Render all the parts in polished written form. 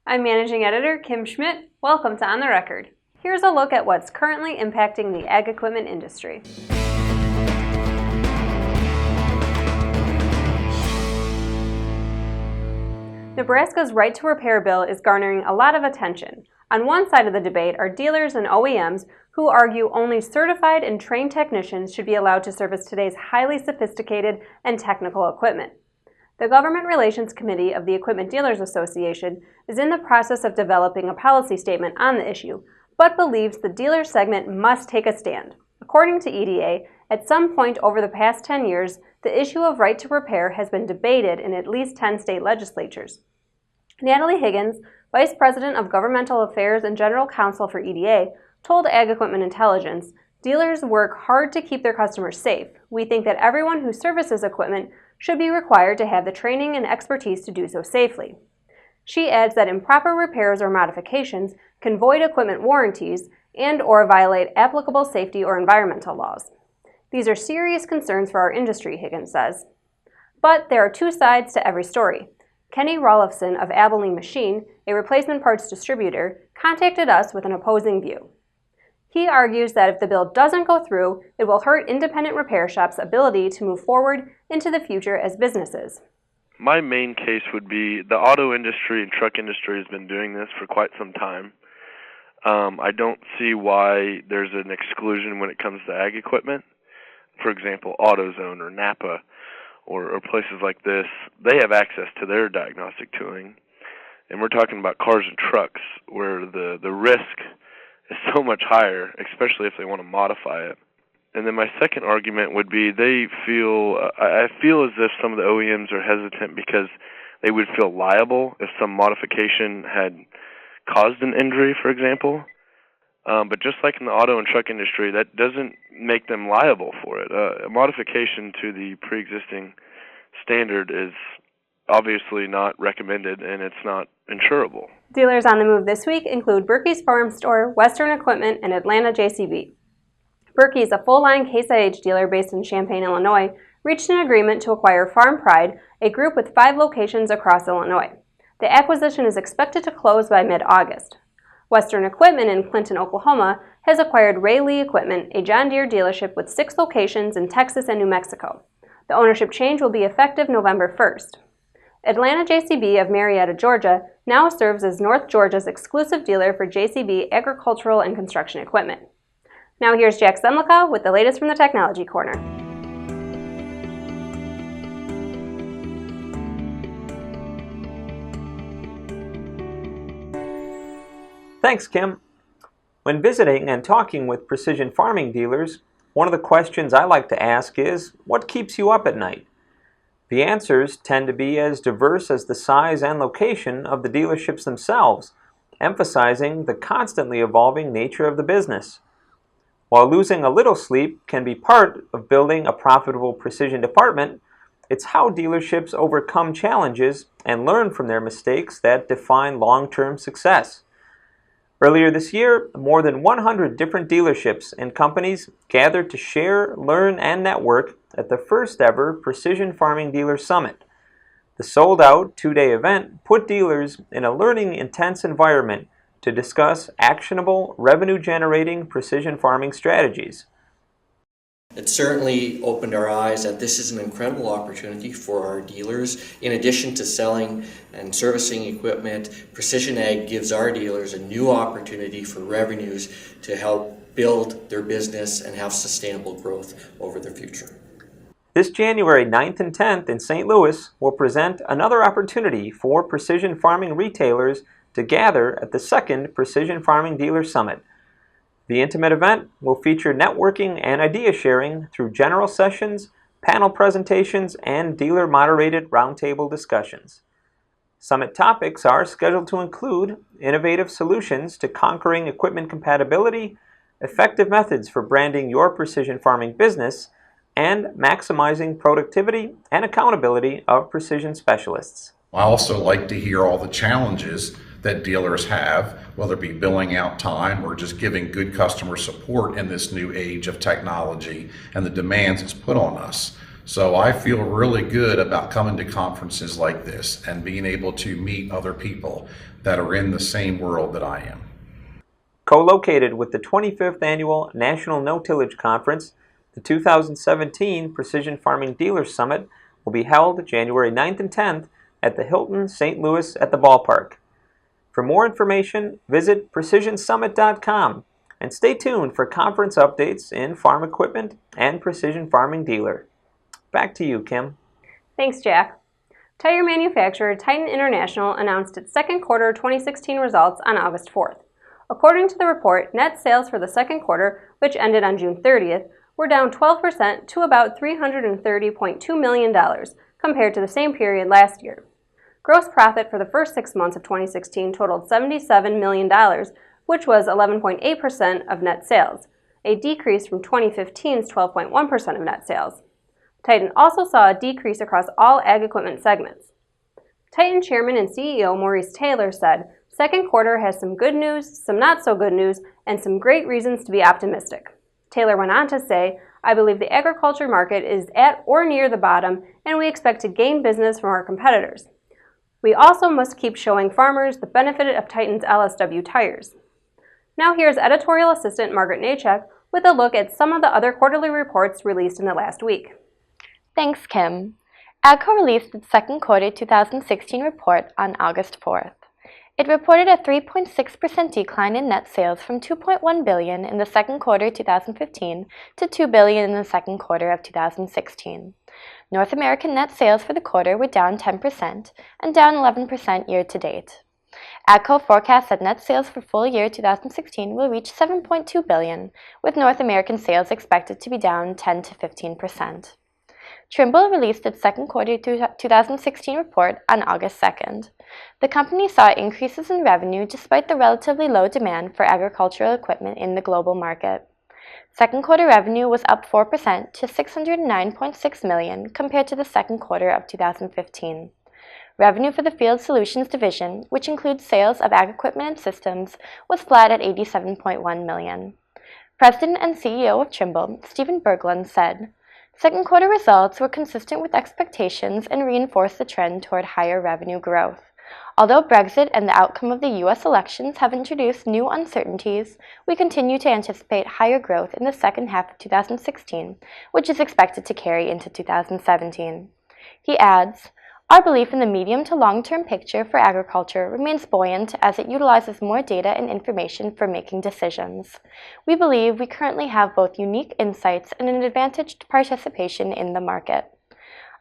I'm Managing Editor Kim Schmidt. Welcome to On the Record. Here's a look at what's currently impacting the ag equipment industry. Nebraska's right to repair bill is garnering a lot of attention. On one side of the debate are dealers and OEMs who argue only certified and trained technicians should be allowed to service today's highly sophisticated and technical equipment. The Government Relations Committee of the Equipment Dealers Association is in the process of developing a policy statement on the issue, but believes the dealer segment must take a stand. According to EDA, at some point over the past 10 years, the issue of right to repair has been debated in at least 10 state legislatures. Natalie Higgins, Vice President of Governmental Affairs and General Counsel for EDA, told Ag Equipment Intelligence, "Dealers work hard to keep their customers safe. We think that everyone who services equipment should be required to have the training and expertise to do so safely." She adds that improper repairs or modifications can void equipment warranties and/or violate applicable safety or environmental laws. These are serious concerns for our industry, Higgins says. But there are two sides to every story. Kenny Rolfson of Abilene Machine, a replacement parts distributor, contacted us with an opposing view. He argues that if the bill doesn't go through, it will hurt independent repair shops' ability to move forward into the future as businesses. My main case would be the auto industry and truck industry has been doing this for quite some time. I don't see why there's an exclusion when it comes to ag equipment. For example, AutoZone or Napa or places like this, they have access to their diagnostic tooling. And we're talking about cars and trucks where the risk is so much higher, especially if they want to modify it. And then my second argument would be I feel as if some of the OEMs are hesitant because they would feel liable if some modification had caused an injury, for example. But just like in the auto and truck industry, that doesn't make them liable for it. A modification to the pre-existing standard is obviously not recommended, and it's not insurable. Dealers on the move this week include Berkey's Farm Store, Western Equipment, and Atlanta JCB. Berkey's, a full-line Case IH dealer based in Champaign, Illinois, reached an agreement to acquire Farm Pride, a group with 5 locations across Illinois. The acquisition is expected to close by mid-August. Western Equipment in Clinton, Oklahoma, has acquired Ray Lee Equipment, a John Deere dealership with 6 locations in Texas and New Mexico. The ownership change will be effective November 1st. Atlanta JCB of Marietta, Georgia, now serves as North Georgia's exclusive dealer for JCB agricultural and construction equipment. Now here's Jack Zemlicka with the latest from the Technology Corner. Thanks, Kim. When visiting and talking with precision farming dealers, one of the questions I like to ask is, what keeps you up at night? The answers tend to be as diverse as the size and location of the dealerships themselves, emphasizing the constantly evolving nature of the business. While losing a little sleep can be part of building a profitable precision department, it's how dealerships overcome challenges and learn from their mistakes that define long-term success. Earlier this year, more than 100 different dealerships and companies gathered to share, learn, and network at the first ever Precision Farming Dealer Summit. The sold-out 2-day event put dealers in a learning-intense environment to discuss actionable, revenue-generating precision farming strategies. It certainly opened our eyes that this is an incredible opportunity for our dealers. In addition to selling and servicing equipment, Precision Ag gives our dealers a new opportunity for revenues to help build their business and have sustainable growth over the future. This January 9th and 10th in St. Louis will present another opportunity for precision farming retailers to gather at the second Precision Farming Dealer Summit. The intimate event will feature networking and idea sharing through general sessions, panel presentations, and dealer-moderated roundtable discussions. Summit topics are scheduled to include innovative solutions to conquering equipment compatibility, effective methods for branding your precision farming business, and maximizing productivity and accountability of precision specialists. I also like to hear all the challenges that dealers have, whether it be billing out time or just giving good customer support in this new age of technology and the demands it's put on us. So I feel really good about coming to conferences like this and being able to meet other people that are in the same world that I am. Co-located with the 25th Annual National No-Tillage Conference, the 2017 Precision Farming Dealers Summit will be held January 9th and 10th at the Hilton St. Louis at the Ballpark. For more information, visit precisionsummit.com and stay tuned for conference updates in farm equipment and precision farming dealer. Back to you, Kim. Thanks, Jack. Tire manufacturer Titan International announced its second quarter 2016 results on August 4th. According to the report, net sales for the second quarter, which ended on June 30th, were down 12% to about $330.2 million compared to the same period last year. Gross profit for the first 6 months of 2016 totaled $77 million, which was 11.8% of net sales, a decrease from 2015's 12.1% of net sales. Titan also saw a decrease across all ag equipment segments. Titan Chairman and CEO Maurice Taylor said, "Second quarter has some good news, some not so good news, and some great reasons to be optimistic." Taylor went on to say, "I believe the agriculture market is at or near the bottom, and we expect to gain business from our competitors. We also must keep showing farmers the benefit of Titan's LSW tires." Now here's editorial assistant Margaret Nachek with a look at some of the other quarterly reports released in the last week. Thanks, Kim. AGCO released its second quarter 2016 report on August 4th. It reported a 3.6% decline in net sales from $2.1 billion in the second quarter 2015 to $2 billion in the second quarter of 2016. North American net sales for the quarter were down 10% and down 11% year-to-date. AGCO forecasts that net sales for full year 2016 will reach $7.2 billion, with North American sales expected to be down 10 to 15%. Trimble released its second quarter 2016 report on August 2nd. The company saw increases in revenue despite the relatively low demand for agricultural equipment in the global market. Second quarter revenue was up 4% to $609.6 million compared to the second quarter of 2015. Revenue for the Field Solutions division, which includes sales of ag equipment and systems, was flat at $87.1 million. President and CEO of Trimble, Stephen Berglund, said, "Second quarter results were consistent with expectations and reinforced the trend toward higher revenue growth. Although Brexit and the outcome of the U.S. elections have introduced new uncertainties, we continue to anticipate higher growth in the second half of 2016, which is expected to carry into 2017. He adds, "Our belief in the medium to long-term picture for agriculture remains buoyant as it utilizes more data and information for making decisions. We believe we currently have both unique insights and an advantaged participation in the market.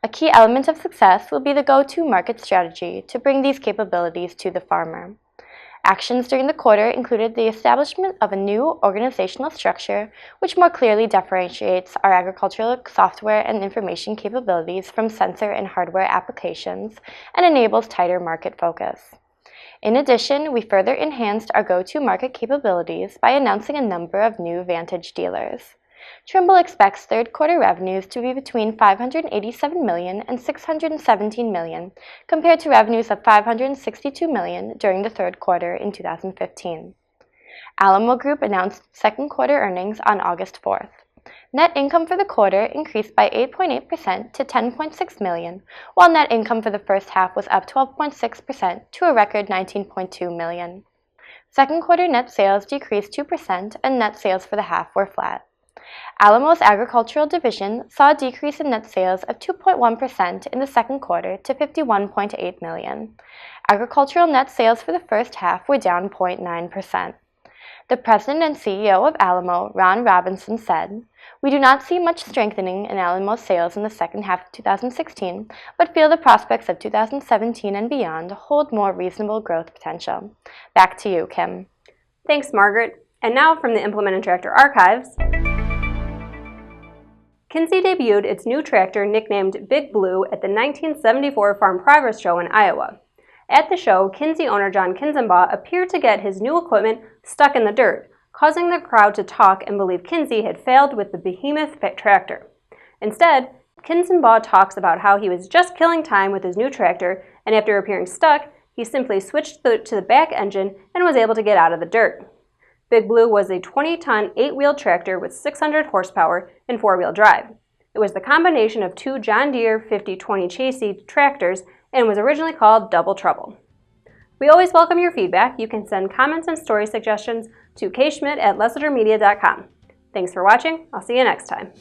A key element of success will be the go-to-market strategy to bring these capabilities to the farmer." Actions during the quarter included the establishment of a new organizational structure which more clearly differentiates our agricultural software and information capabilities from sensor and hardware applications and enables tighter market focus. In addition, we further enhanced our go-to-market capabilities by announcing a number of new Vantage dealers. Trimble expects third quarter revenues to be between $587 million and $617 million, compared to revenues of $562 million during the third quarter in 2015. Alamo Group announced second quarter earnings on August 4th. Net income for the quarter increased by 8.8% to $10.6 million, while net income for the first half was up 12.6% to a record $19.2 million. Second quarter net sales decreased 2% and net sales for the half were flat. Alamo's agricultural division saw a decrease in net sales of 2.1% in the second quarter to $51.8 million. Agricultural net sales for the first half were down 0.9%. The president and CEO of Alamo, Ron Robinson, said, "We do not see much strengthening in Alamo's sales in the second half of 2016, but feel the prospects of 2017 and beyond hold more reasonable growth potential." Back to you, Kim. Thanks, Margaret. And now from the Implement and Tractor Archives. Kinsey debuted its new tractor nicknamed Big Blue at the 1974 Farm Progress Show in Iowa. At the show, Kinsey owner John Kinzenbaugh appeared to get his new equipment stuck in the dirt, causing the crowd to talk and believe Kinsey had failed with the behemoth tractor. Instead, Kinzenbaugh talks about how he was just killing time with his new tractor, and after appearing stuck, he simply switched to the back engine and was able to get out of the dirt. Big Blue was a 20-ton, 8-wheel tractor with 600 horsepower and 4-wheel drive. It was the combination of two John Deere 5020 chassis tractors and was originally called Double Trouble. We always welcome your feedback. You can send comments and story suggestions to kschmidt@lessitermedia.com. Thanks for watching. I'll see you next time.